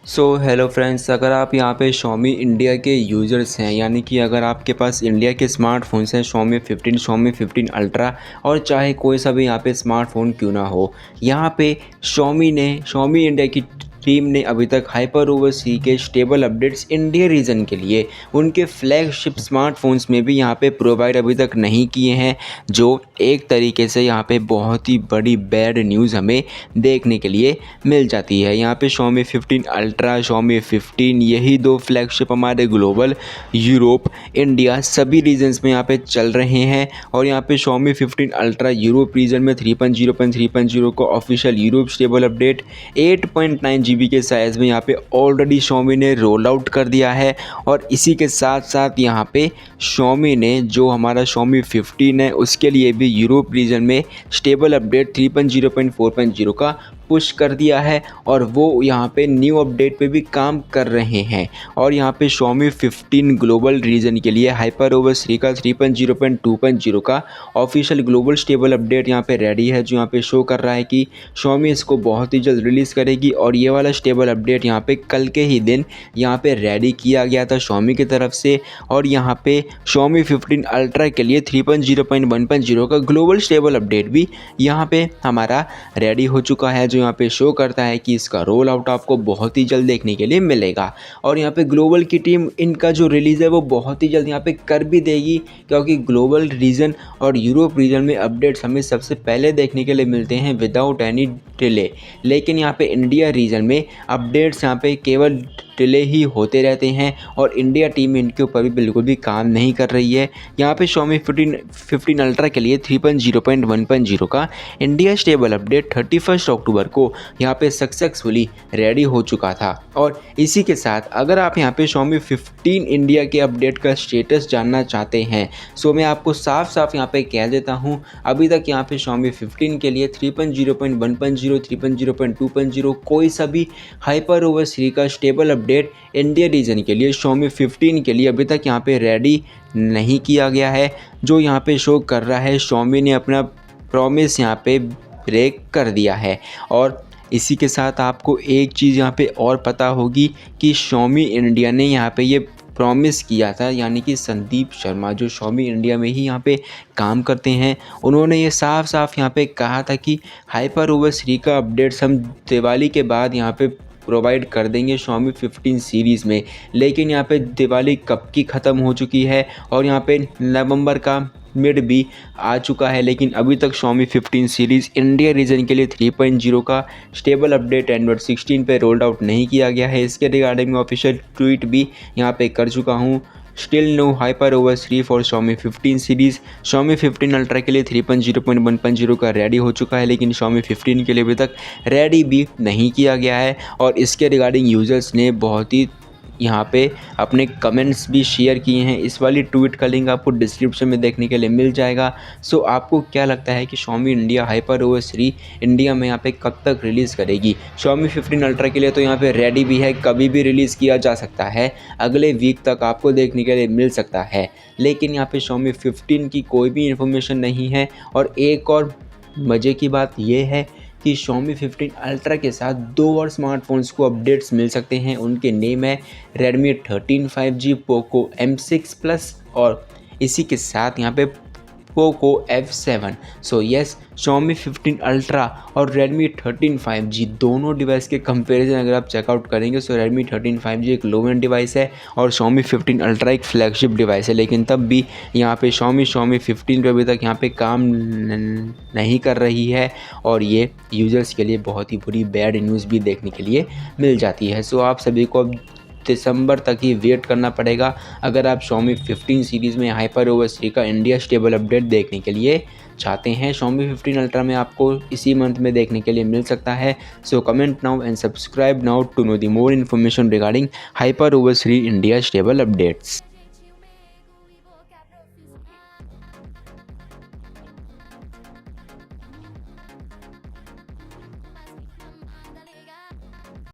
Hello friends, अगर आप यहाँ पे Xiaomi इंडिया के यूज़र्स हैं, यानी कि अगर आपके पास इंडिया के स्मार्टफोन्स हैं Xiaomi 15, Xiaomi 15 अल्ट्रा और चाहे कोई सा भी यहाँ पे स्मार्टफोन क्यों ना हो, यहाँ पे Xiaomi इंडिया की टीम ने अभी तक हाइपर ओवरसी के स्टेबल अपडेट्स इंडिया रीजन के लिए उनके फ्लैगशिप स्मार्टफोन्स में भी यहाँ पे प्रोवाइड अभी तक नहीं किए हैं, जो एक तरीके से यहाँ पे बहुत ही बड़ी बैड न्यूज़ हमें देखने के लिए मिल जाती है। यहाँ पे Xiaomi 15 अल्ट्रा, Xiaomi 15 यही दो फ्लैगशिप हमारे ग्लोबल, यूरोप, इंडिया सभी रीजन्स में यहाँ पे चल रहे हैं। और यहाँ पे Xiaomi 15 अल्ट्रा यूरोप रीजन में 3.0.3.0 को official Europe stable update 8.9 GB के साइज़ में यहाँ पे ऑलरेडी Xiaomi ने रोल आउट कर दिया है। और इसी के साथ साथ यहाँ पे Xiaomi ने जो हमारा Xiaomi 15 है उसके लिए भी यूरोप रीजन में स्टेबल अपडेट 3.0.4.0 का पुश कर दिया है और वो यहाँ पे न्यू अपडेट पे भी काम कर रहे हैं। और यहाँ पे Xiaomi 15 ग्लोबल रीजन के लिए हाइपर ओवरसी का 3.0.2.0 का ऑफिशियल ग्लोबल स्टेबल अपडेट यहाँ पे रेडी है, जो यहाँ पे शो कर रहा है कि Xiaomi इसको बहुत ही जल्द रिलीज़ करेगी। और ये वाला स्टेबल अपडेट यहाँ पे कल के ही दिन यहाँ पे रेडी किया गया था Xiaomi की तरफ से। और यहाँ पे Xiaomi 15 अल्ट्रा के लिए 3.0.1.0 का ग्लोबल स्टेबल अपडेट भी यहाँ पे हमारा रेडी हो चुका है, जो यहाँ पे शो करता है कि इसका रोल आउट आपको बहुत ही जल्द देखने के लिए मिलेगा। और यहाँ पे ग्लोबल की टीम इनका जो रिलीज़ है वो बहुत ही जल्द यहाँ पे कर भी देगी, क्योंकि ग्लोबल रीजन और यूरोप रीजन में अपडेट्स हमें सबसे पहले देखने के लिए मिलते हैं विदाउट एनी डिले। लेकिन यहाँ पे इंडिया रीजन में अपडेट्स यहाँ पे केवल डिले ही होते रहते हैं और इंडिया टीम इनके ऊपर भी बिल्कुल भी काम नहीं कर रही है। यहाँ पे Xiaomi 15 अल्ट्रा के लिए 3.0.1.0 का इंडिया स्टेबल अपडेट 31 अक्टूबर को यहाँ पे सक्सेसफुली रेडी हो चुका था। और इसी के साथ अगर आप यहाँ पे Xiaomi 15 इंडिया के अपडेट का स्टेटस जानना चाहते हैं, सो मैं आपको साफ साफ यहाँ पे कह देता हूँ, अभी तक यहाँ पे Xiaomi 15 के लिए 3.0.1.0, 3.0.2.0 कोई सा भी हाइपर ओवरसी का स्टेबल अपडेट इंडिया रीजन के लिए Xiaomi 15 के लिए अभी तक यहाँ पे रेडी नहीं किया गया है, जो यहाँ पे शो कर रहा है Xiaomi ने अपना प्रॉमिस यहाँ पे ब्रेक कर दिया है। और इसी के साथ आपको एक चीज़ यहाँ पे और पता होगी कि Xiaomi इंडिया ने यहाँ पे ये प्रॉमिस किया था, यानी कि संदीप शर्मा जो Xiaomi इंडिया में ही यहाँ पे काम करते हैं, उन्होंने ये साफ साफ यहाँ पे कहा था कि हाइपर ओवरसी का अपडेट्स हम दिवाली के बाद यहाँ पे प्रोवाइड कर देंगे Xiaomi 15 सीरीज़ में। लेकिन यहाँ पे दिवाली कब की ख़त्म हो चुकी है और यहाँ पे नवंबर का मिड भी आ चुका है, लेकिन अभी तक Xiaomi 15 सीरीज़ इंडिया रीजन के लिए 3.0 का स्टेबल अपडेट एंड्रॉइड 16 पे रोल्ड आउट नहीं किया गया है। इसके रिगार्डिंग में ऑफिशियल ट्वीट भी यहाँ पे कर चुका हूँ। Still no hyper overseas for Xiaomi 15 series. Xiaomi 15 ultra के लिए 3.0.1.0 का रेडी हो चुका है, लेकिन Xiaomi 15 के लिए अभी तक रेडी भी नहीं किया गया है। और इसके रिगार्डिंग यूज़र्स ने बहुत ही यहाँ पे अपने कमेंट्स भी शेयर किए हैं। इस वाली ट्वीट का लिंक आपको डिस्क्रिप्शन में देखने के लिए मिल जाएगा। सो आपको क्या लगता है कि Xiaomi India hyper overseas India में यहाँ पे कब तक रिलीज़ करेगी? Xiaomi 15 अल्ट्रा के लिए तो यहाँ पे रेडी भी है, कभी भी रिलीज़ किया जा सकता है, अगले वीक तक आपको देखने के लिए मिल सकता है। लेकिन यहाँ पे Xiaomi 15 की कोई भी इन्फॉर्मेशन नहीं है। और एक और मज़े की बात यह है कि Xiaomi 15 अल्ट्रा के साथ दो और स्मार्टफोन्स को अपडेट्स मिल सकते हैं। उनके नेम है Redmi 13 5G, Poco M6 Plus और इसी के साथ यहाँ पे Poco F7। So yes, Xiaomi 15 ultra और Redmi 13 5G दोनों डिवाइस के कंपैरिजन अगर आप चेकआउट करेंगे तो Redmi 13 5G एक लो एंड डिवाइस है और Xiaomi 15 अल्ट्रा एक फ्लैगशिप डिवाइस है। लेकिन तब भी यहाँ पे Xiaomi 15 पे अभी तक यहाँ पे काम नहीं कर रही है और ये यूज़र्स के लिए बहुत ही बुरी बैड न्यूज़ भी देखने के लिए मिल जाती है। सो आप सभी को अब दिसंबर तक ही वेट करना पड़ेगा अगर आप Xiaomi 15 सीरीज़ में हाइपर ओवरसी का इंडिया स्टेबल अपडेट देखने के लिए चाहते हैं। Xiaomi 15 अल्ट्रा में आपको इसी मंथ में देखने के लिए मिल सकता है। So comment now and subscribe now to know the more information regarding hyper overseas India stable updates.